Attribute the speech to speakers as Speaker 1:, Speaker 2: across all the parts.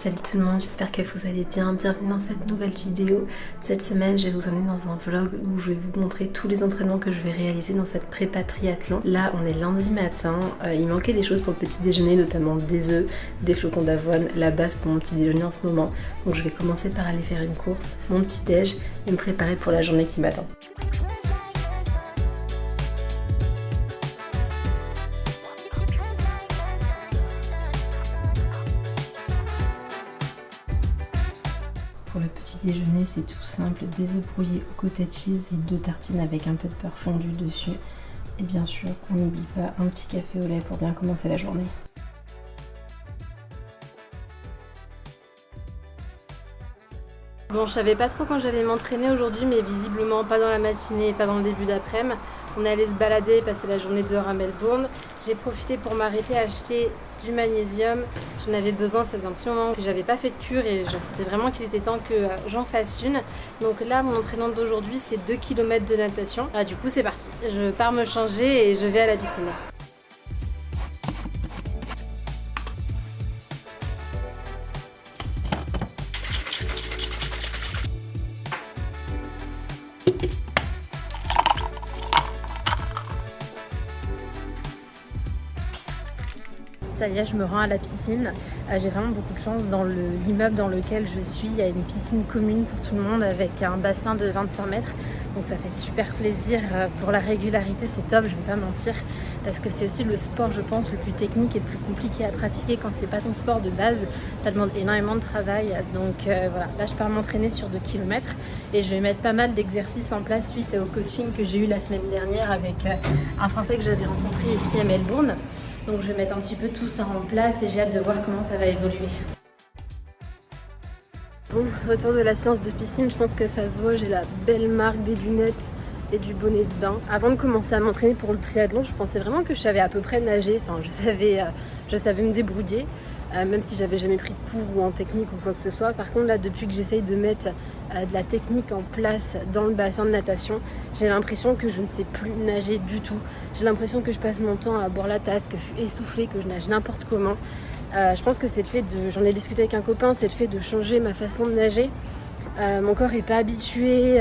Speaker 1: Salut tout le monde, j'espère que vous allez bien. Bienvenue dans cette nouvelle vidéo. Cette semaine, je vais vous emmener dans un vlog où je vais vous montrer tous les entraînements que je vais réaliser dans cette prépa triathlon. Là, on est lundi matin. Il manquait des choses pour le petit déjeuner, notamment des œufs, des flocons d'avoine, la base pour mon petit déjeuner en ce moment. Donc je vais commencer par aller faire une course, mon petit déj et me préparer pour la journée qui m'attend. Pour le petit déjeuner, c'est tout simple, des œufs brouillés au cottage cheese et 2 tartines avec un peu de beurre fondu dessus. Et bien sûr, on n'oublie pas un petit café au lait pour bien commencer la journée. Bon, je savais pas trop quand j'allais m'entraîner aujourd'hui, mais visiblement pas dans la matinée et pas dans le début d'après-midi. On est allé se balader, passer la journée dehors à Melbourne. J'ai profité pour m'arrêter à acheter du magnésium. J'en avais besoin, ça faisait un petit moment que j'avais pas fait de cure et je sentais vraiment qu'il était temps que j'en fasse une. Donc là, mon entraînement d'aujourd'hui, c'est 2 km de natation. Ah, du coup, c'est parti. Je pars me changer et je vais à la piscine. Ça y est, je me rends à la piscine. J'ai vraiment beaucoup de chance dans l'immeuble dans lequel je suis. Il y a une piscine commune pour tout le monde avec un bassin de 25 mètres. Donc ça fait super plaisir. Pour la régularité, c'est top, je vais pas mentir. Parce que c'est aussi le sport, je pense, le plus technique et le plus compliqué à pratiquer quand c'est pas ton sport de base. Ça demande énormément de travail. Donc voilà, là je pars m'entraîner sur 2 km. Et je vais mettre pas mal d'exercices en place suite au coaching que j'ai eu la semaine dernière avec un Français que j'avais rencontré ici à Melbourne. Donc je vais mettre un petit peu tout ça en place et j'ai hâte de voir comment ça va évoluer. Bon, retour de la séance de piscine, je pense que ça se voit, j'ai la belle marque des lunettes et du bonnet de bain. Avant de commencer à m'entraîner pour le triathlon, je pensais vraiment que je savais à peu près nager, enfin je savais me débrouiller, même si j'avais jamais pris de cours ou en technique ou quoi que ce soit. Par contre là, depuis que j'essaye de mettre de la technique en place dans le bassin de natation, j'ai l'impression que je ne sais plus nager du tout. J'ai l'impression que je passe mon temps à boire la tasse, que je suis essoufflée, que je nage n'importe comment. Je pense que c'est le fait j'en ai discuté avec un copain, c'est le fait de changer ma façon de nager. Mon corps est pas habitué,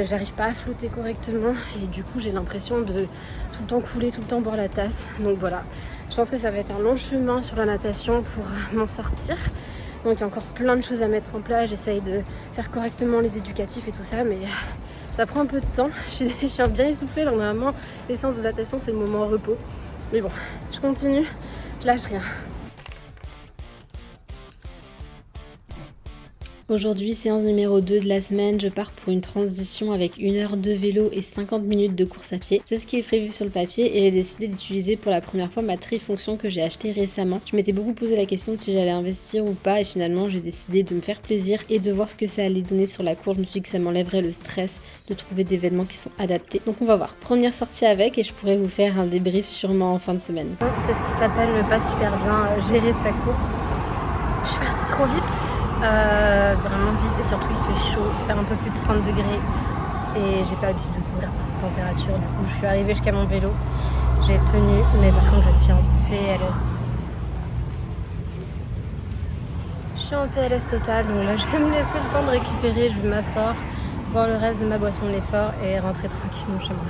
Speaker 1: j'arrive pas à flotter correctement et du coup j'ai l'impression de tout le temps couler, tout le temps boire la tasse. Donc voilà, je pense que ça va être un long chemin sur la natation pour m'en sortir. Donc il y a encore plein de choses à mettre en place, j'essaye de faire correctement les éducatifs et tout ça, mais ça prend un peu de temps. Je suis bien essoufflée, normalement les séances de natation c'est le moment repos. Mais bon, je continue, je lâche rien. Aujourd'hui, séance numéro 2 de la semaine, je pars pour une transition avec 1 heure de vélo et 50 minutes de course à pied. C'est ce qui est prévu sur le papier et j'ai décidé d'utiliser pour la première fois ma trifonction que j'ai achetée récemment. Je m'étais beaucoup posé la question de si j'allais investir ou pas et finalement j'ai décidé de me faire plaisir et de voir ce que ça allait donner sur la course. Je me suis dit que ça m'enlèverait le stress de trouver des vêtements qui sont adaptés. Donc on va voir. Première sortie avec et je pourrais vous faire un débrief sûrement en fin de semaine. C'est ce qui s'appelle ne pas super bien gérer sa course. Je suis partie trop vite, vraiment vite et surtout il fait chaud, il fait un peu plus de 30 degrés et j'ai pas du tout couvert par cette température. Du coup je suis arrivée jusqu'à mon vélo, j'ai tenu mais par contre je suis en PLS. Je suis en PLS total donc là je vais me laisser le temps de récupérer, je vais m'asseoir, boire le reste de ma boisson de l'effort et rentrer tranquillement chez moi.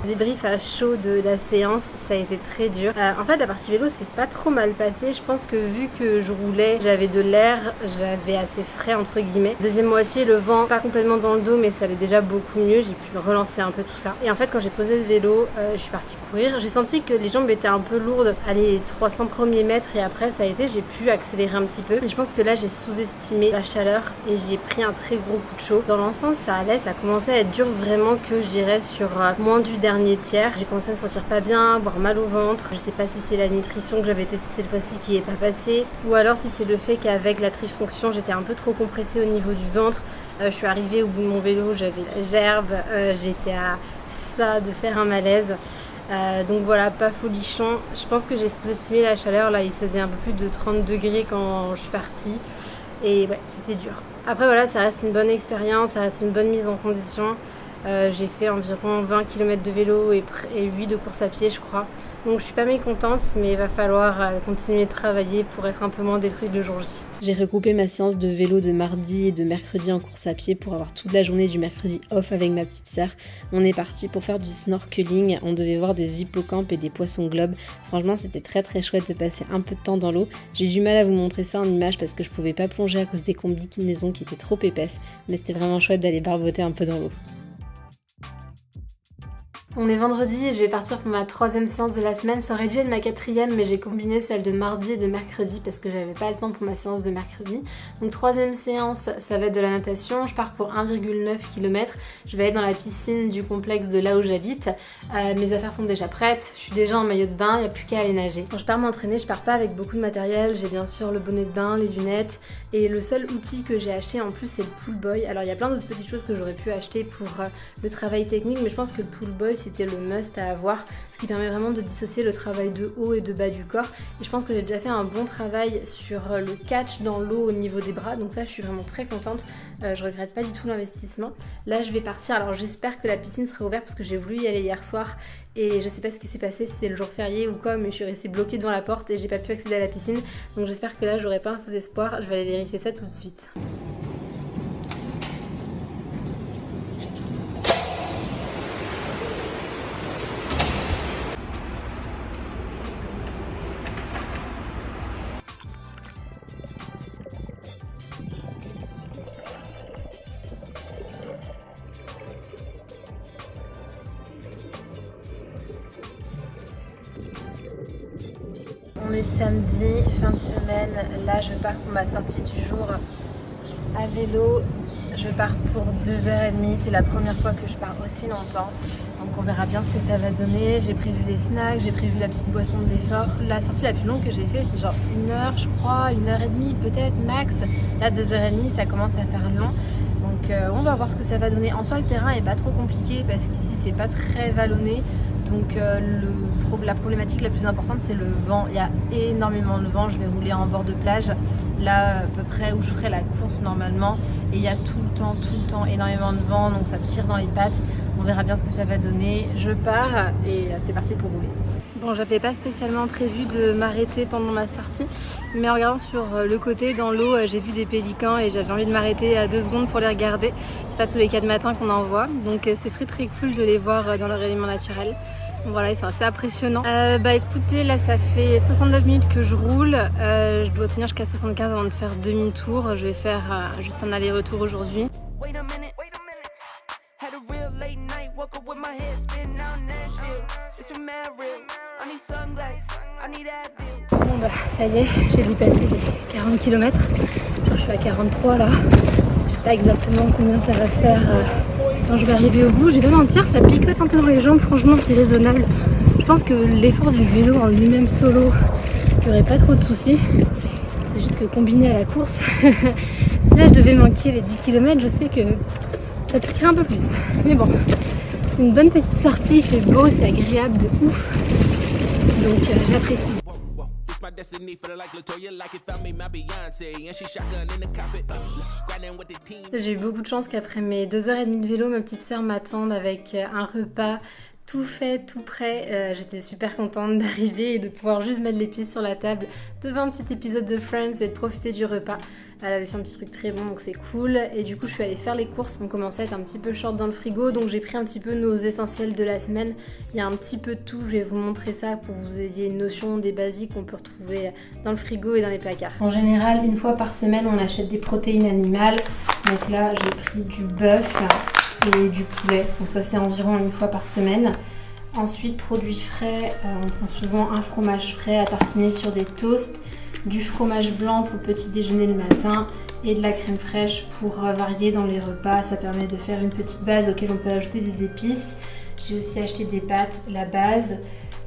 Speaker 1: Débrief à chaud de la séance, ça a été très dur. En fait la partie vélo c'est pas trop mal passé. Je pense que vu que je roulais, j'avais de l'air, j'avais assez frais entre guillemets. Deuxième moitié, le vent pas complètement dans le dos mais ça allait déjà beaucoup mieux. J'ai pu relancer un peu tout ça. Et en fait quand j'ai posé le vélo, je suis partie courir. J'ai senti que les jambes étaient un peu lourdes. Allez, les 300 premiers mètres et après ça a été, j'ai pu accélérer un petit peu. Mais je pense que là j'ai sous-estimé la chaleur et j'ai pris un très gros coup de chaud. Dans l'ensemble ça allait, ça commençait à être dur vraiment que je dirais sur moins du dernier tiers. J'ai commencé à me sentir pas bien, avoir mal au ventre. Je sais pas si c'est la nutrition que j'avais testée cette fois-ci qui est pas passée ou alors si c'est le fait qu'avec la trifonction j'étais un peu trop compressée au niveau du ventre. Je suis arrivée au bout de mon vélo, j'avais la gerbe, j'étais à ça de faire un malaise. Donc voilà, pas folichon. Je pense que j'ai sous-estimé la chaleur. Là il faisait un peu plus de 30 degrés quand je suis partie et ouais, c'était dur. Après voilà, ça reste une bonne expérience, ça reste une bonne mise en condition. J'ai fait environ 20 km de vélo et 8 de course à pied je crois. Donc je suis pas mécontente, mais il va falloir continuer de travailler pour être un peu moins détruite le jour J. J'ai regroupé ma séance de vélo de mardi et de mercredi en course à pied pour avoir toute la journée du mercredi off avec ma petite sœur. On est parti pour faire du snorkeling, on devait voir des hippocampes et des poissons globes. Franchement c'était très chouette de passer un peu de temps dans l'eau. J'ai eu du mal à vous montrer ça en image parce que je pouvais pas plonger à cause des combinaisons qui étaient trop épaisses, mais c'était vraiment chouette d'aller barboter un peu dans l'eau. On est vendredi et je vais partir pour ma 3e séance de la semaine. Ça aurait dû être ma 4e, mais j'ai combiné celle de mardi et de mercredi parce que j'avais pas le temps pour ma séance de mercredi. Donc 3e séance, ça va être de la natation. Je pars pour 1,9 km. Je vais être dans la piscine du complexe de là où j'habite. Mes affaires sont déjà prêtes. Je suis déjà en maillot de bain, il n'y a plus qu'à aller nager. Quand je pars m'entraîner, je pars pas avec beaucoup de matériel. J'ai bien sûr le bonnet de bain, les lunettes. Et le seul outil que j'ai acheté en plus c'est le Pool Boy. Alors il y a plein d'autres petites choses que j'aurais pu acheter pour le travail technique, mais je pense que le Pool Boy c'était le must à avoir, ce qui permet vraiment de dissocier le travail de haut et de bas du corps. Et je pense que j'ai déjà fait un bon travail sur le catch dans l'eau au niveau des bras, donc ça je suis vraiment très contente. Je regrette pas du tout l'investissement. Là je vais partir, alors j'espère que la piscine sera ouverte parce que j'ai voulu y aller hier soir et je sais pas ce qui s'est passé, si c'est le jour férié ou quoi, mais je suis restée bloquée devant la porte et j'ai pas pu accéder à la piscine, donc j'espère que là j'aurai pas un faux espoir. Je vais aller vérifier ça tout de suite. On est samedi, fin de semaine, là je pars pour ma sortie du jour à vélo. Je pars pour 2h30, c'est la première fois que je pars aussi longtemps. Donc on verra bien ce que ça va donner. J'ai prévu des snacks, j'ai prévu la petite boisson de l'effort. La sortie la plus longue que j'ai fait c'est genre 1h je crois, 1h30 peut-être max. Là 2h30 ça commence à faire long. Donc on va voir ce que ça va donner. En soi le terrain est pas trop compliqué parce qu'ici c'est pas très vallonné. Donc la problématique la plus importante c'est le vent. Il y a énormément de vent, je vais rouler en bord de plage. Là à peu près où je ferai la course normalement. Et il y a tout le temps énormément de vent, donc ça tire dans les pattes. On verra bien ce que ça va donner. Je pars et c'est parti pour rouler. Bon, j'avais pas spécialement prévu de m'arrêter pendant ma sortie, mais en regardant sur le côté dans l'eau, j'ai vu des pélicans et j'avais envie de m'arrêter à 2 secondes pour les regarder. C'est pas tous les 4 matins qu'on en voit, donc c'est très cool de les voir dans leur élément naturel. Donc voilà, ils sont assez impressionnants. Bah écoutez, là ça fait 69 minutes que je roule, je dois tenir jusqu'à 75 avant de faire demi-tour. Je vais faire juste un aller-retour aujourd'hui. Bon bah ça y est, j'ai dépassé les 40 km. Je suis à 43 là. Je sais pas exactement combien ça va faire quand je vais arriver au bout. Je vais pas mentir, ça picote un peu dans les jambes, franchement c'est raisonnable. Je pense que l'effort du vélo en lui-même solo, il n'y aurait pas trop de soucis. C'est juste que combiné à la course, si là je devais manquer les 10 km, je sais que ça piquerait un peu plus. Mais bon, c'est une bonne petite sortie, il fait beau, c'est agréable de ouf. Donc j'apprécie. J'ai eu beaucoup de chance qu'après mes 2h30 de vélo, ma petite sœur m'attende avec un repas tout fait, tout prêt. J'étais super contente d'arriver et de pouvoir juste mettre les pieds sur la table devant un petit épisode de Friends et de profiter du repas. Elle avait fait un petit truc très bon, donc c'est cool. Et du coup, je suis allée faire les courses. On commençait à être un petit peu short dans le frigo, donc j'ai pris un petit peu nos essentiels de la semaine. Il y a un petit peu de tout, je vais vous montrer ça pour que vous ayez une notion des basiques qu'on peut retrouver dans le frigo et dans les placards. En général, une fois par semaine, on achète des protéines animales. Donc là, j'ai pris du bœuf et du poulet. Donc ça, c'est environ une fois par semaine. Ensuite, produits frais, on prend souvent un fromage frais à tartiner sur des toasts, du fromage blanc pour le petit déjeuner le matin et de la crème fraîche pour varier dans les repas. Ça permet de faire une petite base auquel on peut ajouter des épices. J'ai aussi acheté des pâtes, la base.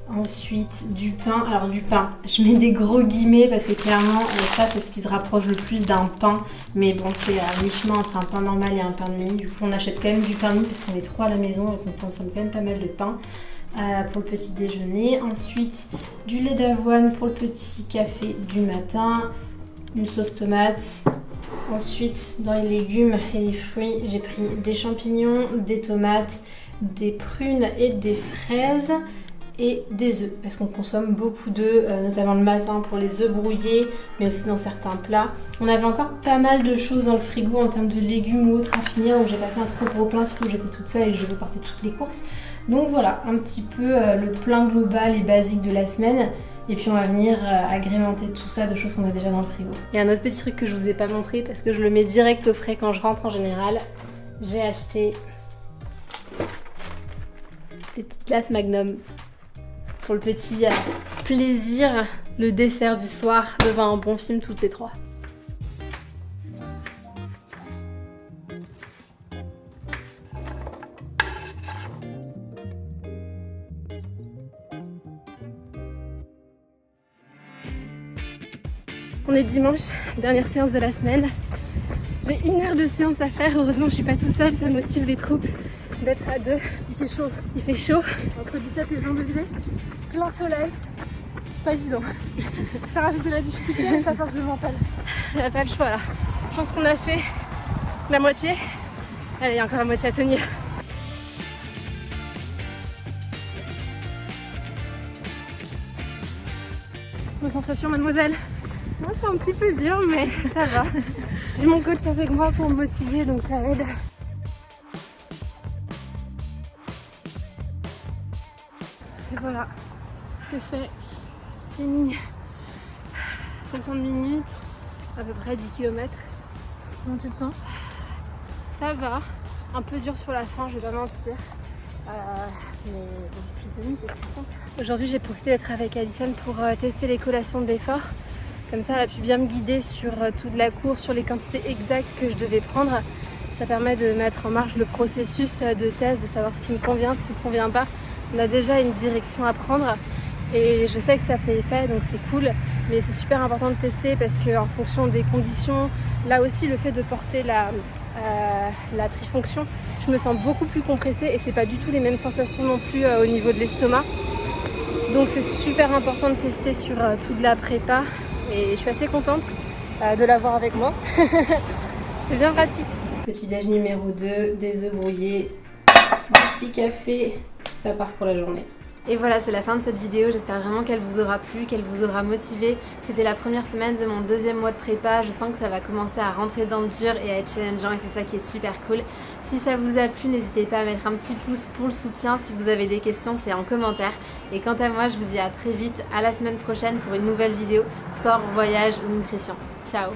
Speaker 1: Ensuite, du pain. Alors du pain, je mets des gros guillemets parce que clairement, ça c'est ce qui se rapproche le plus d'un pain. Mais bon, c'est à mi-chemin entre un pain normal et un pain de mie. Du coup, on achète quand même du pain de mie parce qu'on est 3 à la maison et qu'on consomme quand même pas mal de pain. Pour le petit déjeuner. Ensuite, du lait d'avoine pour le petit café du matin, une sauce tomate, Ensuite, dans les légumes et les fruits, j'ai pris des champignons, des tomates, des prunes et des fraises et des œufs parce qu'on consomme beaucoup d'œufs, notamment le matin pour les œufs brouillés, mais aussi dans certains plats. On avait encore pas mal de choses dans le frigo en termes de légumes ou autres à finir, donc j'ai pas fait un trop gros plein, surtout que j'étais toute seule et que je repartais toutes les courses. Donc voilà, un petit peu le plein global et basique de la semaine. Et puis on va venir agrémenter tout ça de choses qu'on a déjà dans le frigo. Il y a un autre petit truc que je vous ai pas montré parce que je le mets direct au frais quand je rentre en général. J'ai acheté des petites glaces Magnum pour le petit plaisir, le dessert du soir devant un bon film toutes les trois. On est dimanche, dernière séance de la semaine. J'ai 1 heure de séance à faire. Heureusement, je suis pas toute seule, ça motive les troupes d'être à 2. Il fait chaud. Il fait chaud. Entre 17 et 20 degrés. Plein soleil. Pas évident. Ça rajoute de la difficulté, mais ça force le mental. On n'a pas le choix là. Je pense qu'on a fait la moitié. Allez, il y a encore la moitié à tenir. Vos sensations, mademoiselle? Moi, c'est un petit peu dur, mais ça va. J'ai mon coach avec moi pour me motiver, donc ça aide. Et voilà, c'est fait. Fini. 60 minutes, à peu près 10 km. Comment tu te sens? Ça va. Un peu dur sur la fin, je vais pas mentir. Mais bon, j'ai tenu, c'est ce qui compte. Aujourd'hui, j'ai profité d'être avec Alison pour tester les collations d'effort. Comme ça, elle a pu bien me guider sur toute la course, sur les quantités exactes que je devais prendre. Ça permet de mettre en marche le processus de test, de savoir ce qui me convient, ce qui ne me convient pas. On a déjà une direction à prendre et je sais que ça fait effet, donc c'est cool. Mais c'est super important de tester parce qu'en fonction des conditions, là aussi le fait de porter la trifonction, je me sens beaucoup plus compressée et c'est pas du tout les mêmes sensations non plus au niveau de l'estomac. Donc c'est super important de tester sur toute la prépa. Et je suis assez contente de l'avoir avec moi. C'est bien pratique. Petit déj numéro 2, des œufs brouillés, du petit café, ça part pour la journée. Et voilà, c'est la fin de cette vidéo. J'espère vraiment qu'elle vous aura plu, qu'elle vous aura motivé. C'était la première semaine de mon 2e mois de prépa. Je sens que ça va commencer à rentrer dans le dur et à être challengeant et c'est ça qui est super cool. Si ça vous a plu, n'hésitez pas à mettre un petit pouce pour le soutien. Si vous avez des questions, c'est en commentaire. Et quant à moi, je vous dis à très vite, à la semaine prochaine pour une nouvelle vidéo sport, voyage ou nutrition. Ciao!